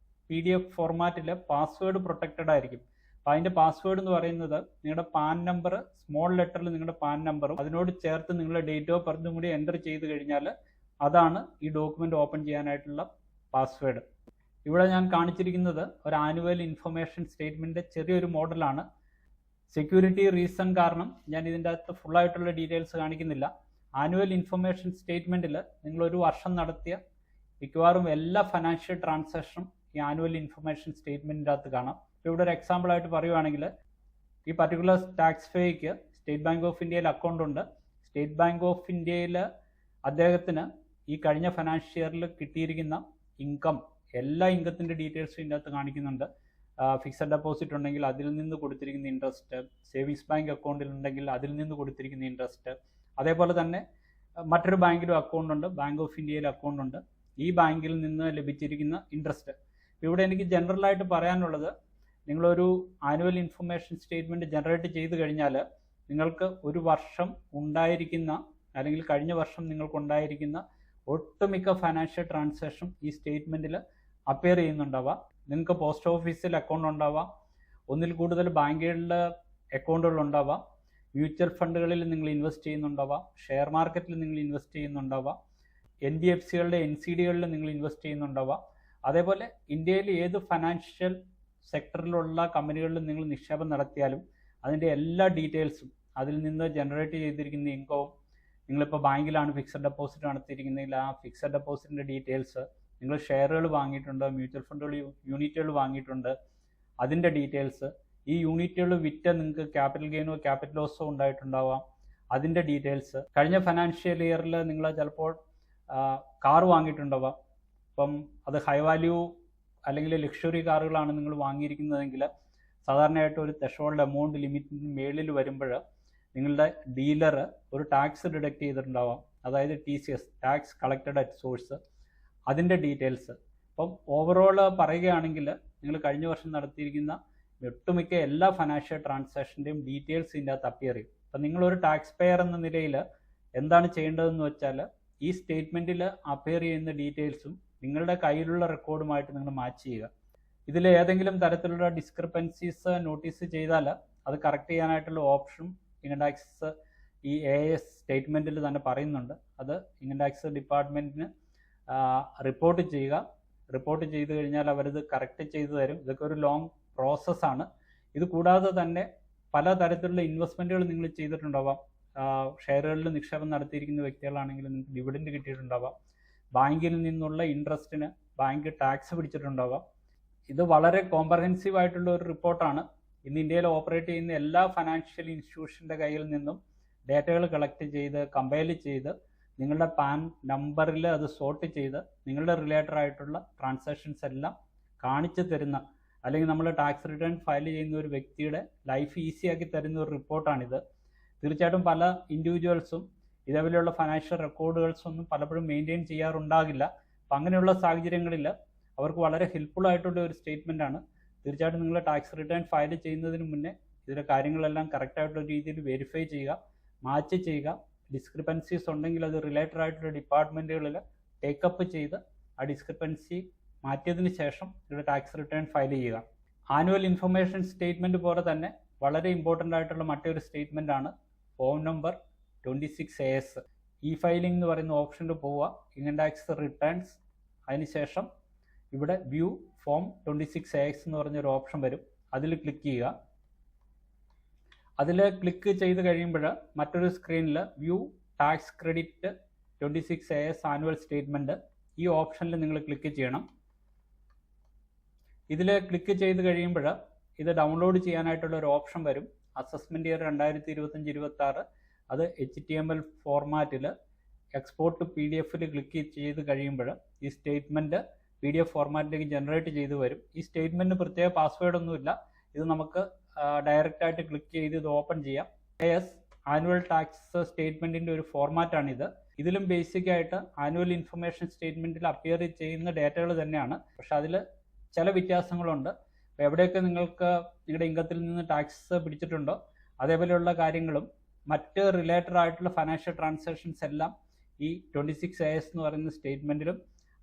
PDF ഫോർമാറ്റിൽ പാസ്വേഡ് പ്രൊട്ടക്റ്റഡ് ആയിരിക്കും. അപ്പോൾ അതിൻ്റെ പാസ്വേഡ് എന്ന് പറയുന്നത് നിങ്ങളുടെ പാൻ നമ്പർ, സ്മോൾ ലെറ്ററിൽ നിങ്ങളുടെ പാൻ നമ്പറും അതിനോട് ചേർത്ത് നിങ്ങളുടെ ഡേറ്റ് ഓഫ് ബർത്തും കൂടി എൻ്റർ ചെയ്ത് കഴിഞ്ഞാൽ അതാണ് ഈ ഡോക്യുമെൻ്റ് ഓപ്പൺ ചെയ്യാനായിട്ടുള്ള പാസ്വേഡ്. ഇവിടെ ഞാൻ കാണിച്ചിരിക്കുന്നത് ഒരു ആനുവൽ ഇൻഫർമേഷൻ സ്റ്റേറ്റ്മെൻറ്റിൻ്റെ ചെറിയൊരു മോഡലാണ്. സെക്യൂരിറ്റി റീസൺ കാരണം ഞാൻ ഇതിൻ്റെ അകത്ത് ഫുള്ളായിട്ടുള്ള ഡീറ്റെയിൽസ് കാണിക്കുന്നില്ല. ആനുവൽ ഇൻഫർമേഷൻ സ്റ്റേറ്റ്മെൻറ്റിൽ നിങ്ങളൊരു വർഷം നടത്തിയ മിക്കവാറും എല്ലാ ഫൈനാൻഷ്യൽ ട്രാൻസാക്ഷനും ഈ ആനുവൽ ഇൻഫർമേഷൻ സ്റ്റേറ്റ്മെൻറ്റിൻ്റെ അകത്ത് കാണാം. ഇപ്പോൾ ഇവിടെ ഒരു എക്സാമ്പിളായിട്ട് പറയുവാണെങ്കിൽ ഈ പർട്ടിക്കുലർ ടാക്സ് പേയ്ക്ക് സ്റ്റേറ്റ് ബാങ്ക് ഓഫ് ഇന്ത്യയിൽ അക്കൗണ്ട് ഉണ്ട്. സ്റ്റേറ്റ് ബാങ്ക് ഓഫ് ഇന്ത്യയിൽ അദ്ദേഹത്തിന് ഈ കഴിഞ്ഞ ഫൈനാൻഷ്യൽ ഇയറിൽ കിട്ടിയിരിക്കുന്ന ഇൻകം, എല്ലാ ഇൻകത്തിൻ്റെ ഡീറ്റെയിൽസും ഇതിൻ്റെ അകത്ത് കാണിക്കുന്നുണ്ട്. ഫിക്സഡ് ഡെപ്പോസിറ്റ് ഉണ്ടെങ്കിൽ അതിൽ നിന്ന് കൊടുത്തിരിക്കുന്ന ഇൻട്രസ്റ്റ്, സേവിങ്സ് ബാങ്ക് അക്കൗണ്ടിൽ ഉണ്ടെങ്കിൽ അതിൽ നിന്ന് കൊടുത്തിരിക്കുന്ന ഇൻട്രസ്റ്റ്, അതേപോലെ തന്നെ മറ്റൊരു ബാങ്കിലും അക്കൗണ്ട് ഉണ്ട്, ബാങ്ക് ഓഫ് ഇന്ത്യയിൽ അക്കൗണ്ട് ഉണ്ട്, ഈ ബാങ്കിൽ നിന്ന് ലഭിച്ചിരിക്കുന്ന ഇൻട്രസ്റ്റ്. ഇവിടെ എനിക്ക് ജനറലായിട്ട് പറയാനുള്ളത്, നിങ്ങളൊരു ആനുവൽ ഇൻഫർമേഷൻ സ്റ്റേറ്റ്മെൻറ്റ് ജനറേറ്റ് ചെയ്ത് കഴിഞ്ഞാൽ നിങ്ങൾക്ക് ഒരു വർഷം ഉണ്ടായിരിക്കുന്ന അല്ലെങ്കിൽ കഴിഞ്ഞ വർഷം നിങ്ങൾക്കുണ്ടായിരിക്കുന്ന ഒട്ടുമിക്ക ഫൈനാൻഷ്യൽ ട്രാൻസാക്ഷൻ ഈ സ്റ്റേറ്റ്മെൻറ്റിൽ അപ്പിയർ ചെയ്യുന്നുണ്ടാവാം. നിങ്ങൾക്ക് പോസ്റ്റ് ഓഫീസിൽ അക്കൗണ്ട് ഉണ്ടാവാം, ഒന്നിൽ കൂടുതൽ ബാങ്കുകളിൽ അക്കൗണ്ടുകൾ ഉണ്ടാവാം, മ്യൂച്വൽ ഫണ്ടുകളിൽ നിങ്ങൾ ഇൻവെസ്റ്റ് ചെയ്യുന്നുണ്ടാവാം, ഷെയർ മാർക്കറ്റിൽ നിങ്ങൾ ഇൻവെസ്റ്റ് ചെയ്യുന്നുണ്ടാവാം, NBFCകളുടെ NCDകളിൽ നിങ്ങൾ ഇൻവെസ്റ്റ് ചെയ്യുന്നുണ്ടാവാം. അതേപോലെ ഇന്ത്യയിൽ ഏത് ഫൈനാൻഷ്യൽ സെക്ടറിലുള്ള കമ്പനികളിൽ നിങ്ങൾ നിക്ഷേപം നടത്തിയാലും അതിൻ്റെ എല്ലാ ഡീറ്റെയിൽസും, അതിൽ നിന്ന് ജനറേറ്റ് ചെയ്തിരിക്കുന്ന ഇൻകവും, നിങ്ങളിപ്പോൾ ബാങ്കിലാണ് ഫിക്സഡ് ഡെപ്പോസിറ്റ് നടത്തിയിരിക്കുന്നതിൽ ആ ഫിക്സഡ് ഡെപ്പോസിറ്റിൻ്റെ ഡീറ്റെയിൽസ്, നിങ്ങൾ ഷെയറുകൾ വാങ്ങിയിട്ടുണ്ട്, മ്യൂച്വൽ ഫണ്ടുകൾ യൂണിറ്റുകൾ വാങ്ങിയിട്ടുണ്ട്, അതിൻ്റെ ഡീറ്റെയിൽസ്, ഈ യൂണിറ്റുകൾ വിറ്റ് നിങ്ങൾക്ക് ക്യാപിറ്റൽ ഗെയിനോ ക്യാപിറ്റൽ ലോസോ ഉണ്ടായിട്ടുണ്ടാവാം, അതിൻ്റെ ഡീറ്റെയിൽസ്, കഴിഞ്ഞ ഫൈനാൻഷ്യൽ ഇയറിൽ നിങ്ങൾ ചിലപ്പോൾ കാർ വാങ്ങിയിട്ടുണ്ടാവാം. അപ്പം അത് ഹൈ വാല്യൂ അല്ലെങ്കിൽ ലക്ഷറി കാറുകളാണ് നിങ്ങൾ വാങ്ങിയിരിക്കുന്നതെങ്കിൽ സാധാരണയായിട്ട് ഒരു ത്രെഷോൾഡ് എമൗണ്ട് ലിമിറ്റിന് മേളിൽ വരുമ്പോൾ നിങ്ങളുടെ ഡീലർ ഒരു ടാക്സ് ഡിഡക്റ്റ് ചെയ്തിട്ടുണ്ടാവാം, അതായത് TCS, tax collected at source, അതിൻ്റെ ഡീറ്റെയിൽസ്. അപ്പം ഓവറോൾ പറയുകയാണെങ്കിൽ നിങ്ങൾ കഴിഞ്ഞ വർഷം നടത്തിയിരിക്കുന്ന ഒട്ടുമിക്ക എല്ലാ ഫൈനാൻഷ്യൽ ട്രാൻസാക്ഷൻ്റെയും ഡീറ്റെയിൽസ് ഇതിൻ്റെ അകത്ത് അപ്പിയർ ചെയ്യും. അപ്പം നിങ്ങളൊരു ടാക്സ് പെയർ എന്ന നിലയിൽ എന്താണ് ചെയ്യേണ്ടതെന്ന് വെച്ചാൽ ഈ സ്റ്റേറ്റ്മെൻറ്റിൽ അപ്പിയർ ചെയ്യുന്ന ഡീറ്റെയിൽസും നിങ്ങളുടെ കയ്യിലുള്ള റെക്കോർഡുമായിട്ട് നിങ്ങൾ മാച്ച് ചെയ്യുക. ഇതിൽ ഏതെങ്കിലും തരത്തിലുള്ള ഡിസ്ക്രിപ്പൻസീസ് നോട്ടീസ് ചെയ്താൽ അത് കറക്റ്റ് ചെയ്യാനായിട്ടുള്ള ഓപ്ഷൻ ഇൻകം ടാക്സ് ഈ AS സ്റ്റേറ്റ്മെൻറ്റിൽ തന്നെ പറയുന്നുണ്ട്. അത് ഇൻകം ടാക്സ് ഡിപ്പാർട്ട്മെൻറ്റിന് റിപ്പോർട്ട് ചെയ്യുക. റിപ്പോർട്ട് ചെയ്ത് കഴിഞ്ഞാൽ അവരത് കറക്റ്റ് ചെയ്തു തരും. ഇതൊക്കെ ഒരു ലോങ് പ്രോസസ്സാണ്. ഇത് കൂടാതെ തന്നെ പലതരത്തിലുള്ള ഇൻവെസ്റ്റ്മെൻറ്റുകൾ നിങ്ങൾ ചെയ്തിട്ടുണ്ടാവാം. ഷെയറുകളിൽ നിക്ഷേപം നടത്തിയിരിക്കുന്ന വ്യക്തികളാണെങ്കിൽ നിങ്ങൾക്ക് ഡിവിഡൻഡ് കിട്ടിയിട്ടുണ്ടാവാം, ബാങ്കിൽ നിന്നുള്ള ഇൻട്രസ്റ്റിന് ബാങ്ക് ടാക്സ് പിടിച്ചിട്ടുണ്ടാവാം. ഇത് വളരെ കോംപ്രഹെൻസീവ് ആയിട്ടുള്ള ഒരു റിപ്പോർട്ടാണ്. ഇന്ന് ഇന്ത്യയിൽ ഓപ്പറേറ്റ് ചെയ്യുന്ന എല്ലാ ഫൈനാൻഷ്യൽ ഇൻസ്റ്റിറ്റ്യൂഷൻ്റെ കയ്യിൽ നിന്നും ഡേറ്റകൾ കളക്ട് ചെയ്ത് കമ്പയർ ചെയ്ത് നിങ്ങളുടെ പാൻ നമ്പറിൽ അത് സോർട്ട് ചെയ്ത് നിങ്ങളുടെ റിലേറ്റഡ് ആയിട്ടുള്ള ട്രാൻസാക്ഷൻസ് എല്ലാം കാണിച്ചു തരുന്ന, അല്ലെങ്കിൽ നമ്മൾ ടാക്സ് റിട്ടേൺ ഫയൽ ചെയ്യുന്ന ഒരു വ്യക്തിയുടെ ലൈഫ് ഈസിയാക്കി തരുന്ന ഒരു റിപ്പോർട്ടാണിത്. തീർച്ചയായിട്ടും പല ഇൻഡിവിജ്വൽസും ഇതേപോലെയുള്ള ഫൈനാൻഷ്യൽ റെക്കോർഡുകൾസ് ഒന്നും പലപ്പോഴും മെയിൻറ്റെയിൻ ചെയ്യാറുണ്ടാകില്ല. അപ്പം അങ്ങനെയുള്ള സാഹചര്യങ്ങളിൽ അവർക്ക് വളരെ ഹെൽപ്ഫുൾ ആയിട്ടുള്ള ഒരു സ്റ്റേറ്റ്മെൻ്റ് ആണ്. തീർച്ചയായിട്ടും നിങ്ങൾ ടാക്സ് റിട്ടേൺ ഫയൽ ചെയ്യുന്നതിന് മുന്നേ ഇതിലെ കാര്യങ്ങളെല്ലാം കറക്റ്റായിട്ടുള്ള രീതിയിൽ വെരിഫൈ ചെയ്യുക, മാച്ച് ചെയ്യുക. ഡിസ്ക്രിപ്പൻസീസ് ഉണ്ടെങ്കിൽ അത് റിലേറ്റഡ് ആയിട്ടുള്ള ഡിപ്പാർട്ട്മെൻറ്റുകളിൽ ടേക്കപ്പ് ചെയ്ത് ആ ഡിസ്ക്രിപ്പൻസി മാറ്റിയതിന് ശേഷം നിങ്ങളുടെ ടാക്സ് റിട്ടേൺ ഫയൽ ചെയ്യുക. ആനുവൽ ഇൻഫർമേഷൻ സ്റ്റേറ്റ്മെൻറ്റ് പോലെ തന്നെ വളരെ ഇമ്പോർട്ടൻ്റ് ആയിട്ടുള്ള മറ്റൊരു സ്റ്റേറ്റ്മെൻ്റ് ആണ് ഫോം നമ്പർ 26AS. ഫയലിംഗ് എന്ന് പറയുന്ന ഓപ്ഷനിൽ പോവുക, ഇൻകം ടാക്സ് റിട്ടേൺസ്, അതിനുശേഷം ഇവിടെ വ്യൂ ഫോം 26AS എന്ന് പറഞ്ഞൊരു ഓപ്ഷൻ വരും. അതിൽ ക്ലിക്ക് ചെയ്യുക. അതിൽ ക്ലിക്ക് ചെയ്ത് കഴിയുമ്പോൾ മറ്റൊരു സ്ക്രീനിൽ view tax credit 26AS annual statement, ഈ ഓപ്ഷനിൽ നിങ്ങൾ ക്ലിക്ക് ചെയ്യണം. ഇതിൽ ക്ലിക്ക് ചെയ്ത് കഴിയുമ്പോൾ ഇത് ഡൗൺലോഡ് ചെയ്യാനായിട്ടുള്ള ഒരു ഓപ്ഷൻ വരും. അസസ്മെൻറ്റ് ഇയർ 2025-26, അത് HTML ഫോർമാറ്റിൽ എക്സ്പോർട്ട് PDF ക്ലിക്ക് ചെയ്ത് കഴിയുമ്പോൾ ഈ സ്റ്റേറ്റ്മെൻറ്റ് PDF ഫോർമാറ്റിലേക്ക് ജനറേറ്റ് ചെയ്ത് വരും. ഈ സ്റ്റേറ്റ്മെൻറ്റിന് പ്രത്യേക പാസ്വേഡൊന്നുമില്ല. ഇത് നമുക്ക് ഡയറക്റ്റായിട്ട് ക്ലിക്ക് ചെയ്ത് ഇത് ഓപ്പൺ ചെയ്യാം. ആനുവൽ ടാക്സ് സ്റ്റേറ്റ്മെൻറ്റിൻ്റെ ഒരു ഫോർമാറ്റാണിത്. ഇതിലും ബേസിക് ആയിട്ട് ആനുവൽ ഇൻഫർമേഷൻ സ്റ്റേറ്റ്മെൻറ്റിൽ അപ്പിയർ ചെയ്യുന്ന ഡേറ്റകൾ തന്നെയാണ്, പക്ഷെ അതിൽ ചില വ്യത്യാസങ്ങളുണ്ട്. അപ്പോൾ എവിടെയൊക്കെ നിങ്ങൾക്ക് നിങ്ങളുടെ ഇൻകത്തിൽ നിന്ന് ടാക്സ് പിടിച്ചിട്ടുണ്ടോ അതേപോലെയുള്ള കാര്യങ്ങളും മറ്റ് റിലേറ്റഡ് ആയിട്ടുള്ള ഫൈനാൻഷ്യൽ ട്രാൻസാക്ഷൻസ് എല്ലാം ഈ 26AS എന്ന് പറയുന്ന സ്റ്റേറ്റ്മെൻറ്റിലും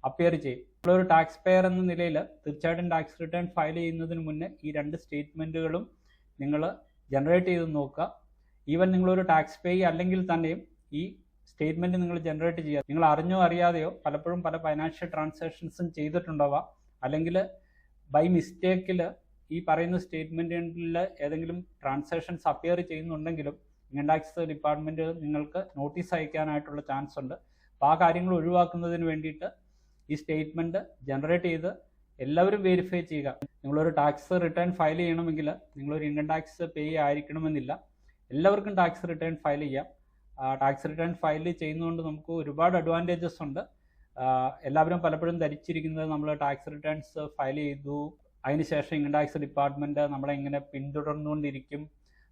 അപ്പിയർ ചെയ്യും. ഒരു ടാക്സ് പെയർ എന്ന നിലയിൽ തീർച്ചയായിട്ടും ടാക്സ് റിട്ടേൺ ഫയൽ ചെയ്യുന്നതിന് മുന്നേ ഈ രണ്ട് സ്റ്റേറ്റ്മെൻറ്റുകളും നിങ്ങൾ ജനറേറ്റ് ചെയ്ത് നോക്കുക. ഈവൻ നിങ്ങളൊരു ടാക്സ് പേ അല്ലെങ്കിൽ തന്നെയും ഈ സ്റ്റേറ്റ്മെൻറ്റ് നിങ്ങൾ ജനറേറ്റ് ചെയ്യുക. നിങ്ങൾ അറിഞ്ഞോ അറിയാതെയോ പലപ്പോഴും പല ഫൈനാൻഷ്യൽ ട്രാൻസാക്ഷൻസും ചെയ്തിട്ടുണ്ടാവാം, അല്ലെങ്കിൽ ബൈ മിസ്റ്റേക്കിൽ ഈ പറയുന്ന സ്റ്റേറ്റ്മെൻറ്റിൽ ഏതെങ്കിലും ട്രാൻസാക്ഷൻസ് അപ്പിയർ ചെയ്യുന്നുണ്ടെങ്കിലും ഇൻകം ടാക്സ് ഡിപ്പാർട്ട്മെൻറ്റ് നിങ്ങൾക്ക് നോട്ടീസ് അയക്കാനായിട്ടുള്ള ചാൻസ് ഉണ്ട്. അപ്പോൾ ആ കാര്യങ്ങൾ ഒഴിവാക്കുന്നതിന് വേണ്ടിയിട്ട് ഈ സ്റ്റേറ്റ്മെൻറ്റ് ജനറേറ്റ് ചെയ്ത് എല്ലാവരും വെരിഫൈ ചെയ്യുക. നിങ്ങളൊരു ടാക്സ് റിട്ടേൺ ഫയൽ ചെയ്യണമെങ്കിൽ നിങ്ങളൊരു ഇൻകം ടാക്സ് പേ ആയിരിക്കണമെന്നില്ല, എല്ലാവർക്കും ടാക്സ് റിട്ടേൺ ഫയൽ ചെയ്യാം. ടാക്സ് റിട്ടേൺ ഫയൽ ചെയ്യുന്നതുകൊണ്ട് നമുക്ക് ഒരുപാട് അഡ്വാൻറ്റേജസ് ഉണ്ട്. എല്ലാവരും പലപ്പോഴും ധരിച്ചിരിക്കുന്നത് നമ്മൾ ടാക്സ് റിട്ടേൺസ് ഫയൽ ചെയ്തു അതിനുശേഷം ഇൻകം ടാക്സ് ഡിപ്പാർട്ട്മെൻറ്റ് നമ്മളെ ഇങ്ങനെ പിന്തുടർന്നുകൊണ്ടിരിക്കും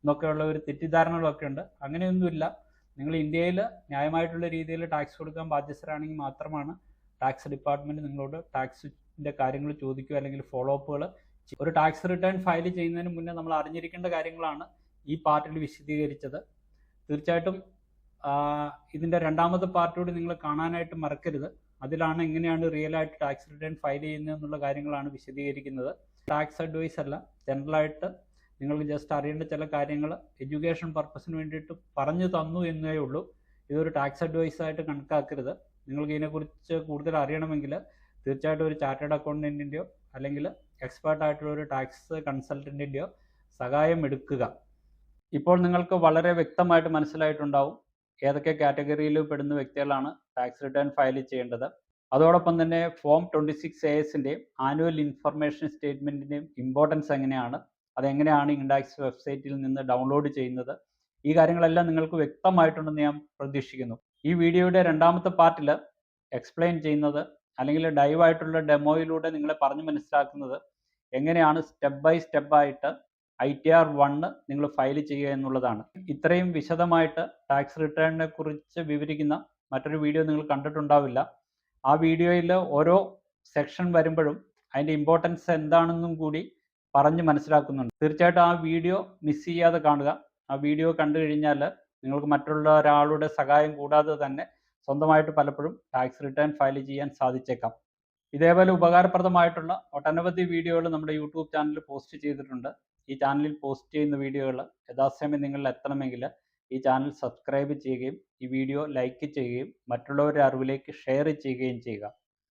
എന്നൊക്കെയുള്ള ഒരു തെറ്റിദ്ധാരണകളൊക്കെ ഉണ്ട്. അങ്ങനെയൊന്നുമില്ല. നിങ്ങൾ ഇന്ത്യയിൽ ന്യായമായിട്ടുള്ള രീതിയിൽ ടാക്സ് കൊടുക്കാൻ ബാധ്യസ്ഥരാണെങ്കിൽ മാത്രമാണ് ടാക്സ് ഡിപ്പാർട്ട്മെൻറ്റ് നിങ്ങളോട് ടാക്സിൻ്റെ കാര്യങ്ങൾ ചോദിക്കുക അല്ലെങ്കിൽ ഫോളോ അപ്പുകൾ. ഒരു ടാക്സ് റിട്ടേൺ ഫയൽ ചെയ്യുന്നതിന് മുന്നേ നമ്മൾ അറിഞ്ഞിരിക്കേണ്ട കാര്യങ്ങളാണ് ഈ പാർട്ടിൽ വിശദീകരിച്ചത്. തീർച്ചയായിട്ടും ഇതിൻ്റെ രണ്ടാമത്തെ പാർട്ടോട് നിങ്ങൾ കാണാനായിട്ട് മറക്കരുത്. അതിലാണ് എങ്ങനെയാണ് റിയലായിട്ട് ടാക്സ് റിട്ടേൺ ഫയൽ ചെയ്യുന്നത് എന്നുള്ള കാര്യങ്ങളാണ് വിശദീകരിക്കുന്നത്. ടാക്സ് അഡ്വൈസ് അല്ല, ജനറലായിട്ട് നിങ്ങൾക്ക് ജസ്റ്റ് അറിയേണ്ട ചില കാര്യങ്ങൾ എഡ്യൂക്കേഷൻ പർപ്പസിന് വേണ്ടിയിട്ട് പറഞ്ഞു തന്നു എന്നേ ഉള്ളൂ. ഇതൊരു ടാക്സ് അഡ്വൈസ് ആയിട്ട് കണക്കാക്കരുത്. നിങ്ങൾക്ക് ഇതിനെക്കുറിച്ച് കൂടുതൽ അറിയണമെങ്കിൽ തീർച്ചയായിട്ടും ഒരു ചാർട്ടേഡ് അക്കൗണ്ടൻറ്റിൻ്റെയോ അല്ലെങ്കിൽ എക്സ്പേർട്ട് ആയിട്ടുള്ള ഒരു ടാക്സ് കൺസൾട്ടൻറ്റിൻ്റെയോ സഹായം എടുക്കുക. ഇപ്പോൾ നിങ്ങൾക്ക് വളരെ വ്യക്തമായിട്ട് മനസ്സിലായിട്ടുണ്ടാവും ഏതൊക്കെ കാറ്റഗറിയിൽ പെടുന്ന വ്യക്തികളാണ് ടാക്സ് റിട്ടേൺ ഫയൽ ചെയ്യേണ്ടത്. അതോടൊപ്പം തന്നെ ഫോം 26ASൻ്റെയും ആനുവൽ ഇൻഫർമേഷൻ സ്റ്റേറ്റ്മെൻറ്റിൻ്റെയും ഇമ്പോർട്ടൻസ് എങ്ങനെയാണ്, അതെങ്ങനെയാണ് ഇൻഡാക്സ് വെബ്സൈറ്റിൽ നിന്ന് ഡൗൺലോഡ് ചെയ്യുന്നത്, ഈ കാര്യങ്ങളെല്ലാം നിങ്ങൾക്ക് വ്യക്തമായിട്ടുണ്ടെന്ന് ഞാൻ പ്രതീക്ഷിക്കുന്നു. ഈ വീഡിയോയുടെ രണ്ടാമത്തെ പാർട്ടിൽ എക്സ്പ്ലെയിൻ ചെയ്യുന്നത് അല്ലെങ്കിൽ ഡൈവായിട്ടുള്ള ഡെമോയിലൂടെ നിങ്ങളെ പറഞ്ഞു മനസ്സിലാക്കുന്നത് എങ്ങനെയാണ് സ്റ്റെപ്പ് ബൈ സ്റ്റെപ്പായിട്ട് ITR 1 നിങ്ങൾ ഫയൽ ചെയ്യുക എന്നുള്ളതാണ്. ഇത്രയും വിശദമായിട്ട് ടാക്സ് റിട്ടേണിനെ കുറിച്ച് വിവരിക്കുന്ന മറ്റൊരു വീഡിയോ നിങ്ങൾ കണ്ടിട്ടുണ്ടാവില്ല. ആ വീഡിയോയിൽ ഓരോ സെക്ഷൻ വരുമ്പോഴും അതിൻ്റെ ഇമ്പോർട്ടൻസ് എന്താണെന്നും കൂടി പറഞ്ഞ് മനസ്സിലാക്കുന്നുണ്ട്. തീർച്ചയായിട്ടും ആ വീഡിയോ മിസ് ചെയ്യാതെ കാണുക. ആ വീഡിയോ കണ്ടു കഴിഞ്ഞാൽ നിങ്ങൾക്ക് മറ്റുള്ള ഒരാളുടെ സഹായം കൂടാതെ തന്നെ സ്വന്തമായിട്ട് പലപ്പോഴും ടാക്സ് റിട്ടേൺ ഫയൽ ചെയ്യാൻ സാധിച്ചേക്കാം. ഇതേപോലെ ഉപകാരപ്രദമായിട്ടുള്ള ഒട്ടനവധി വീഡിയോകൾ നമ്മുടെ യൂട്യൂബ് ചാനലിൽ പോസ്റ്റ് ചെയ്തിട്ടുണ്ട്. ഈ ചാനലിൽ പോസ്റ്റ് ചെയ്യുന്ന വീഡിയോകൾ യഥാസമയം നിങ്ങളിൽ എത്തണമെങ്കിൽ ഈ ചാനൽ സബ്സ്ക്രൈബ് ചെയ്യുകയും ഈ വീഡിയോ ലൈക്ക് ചെയ്യുകയും മറ്റുള്ളവരുടെ അറിവിലേക്ക് ഷെയർ ചെയ്യുകയും ചെയ്യുക.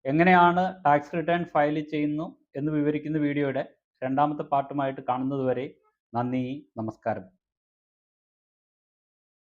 എങ്ങനെയാണ് ടാക്സ് റിട്ടേൺ ഫയൽ ചെയ്യുന്നു എന്ന് വിവരിക്കുന്ന വീഡിയോയുടെ രണ്ടാമത്തെ പാർട്ടുമായിട്ട് കാണുന്നതുവരെ നന്ദി, നമസ്കാരം.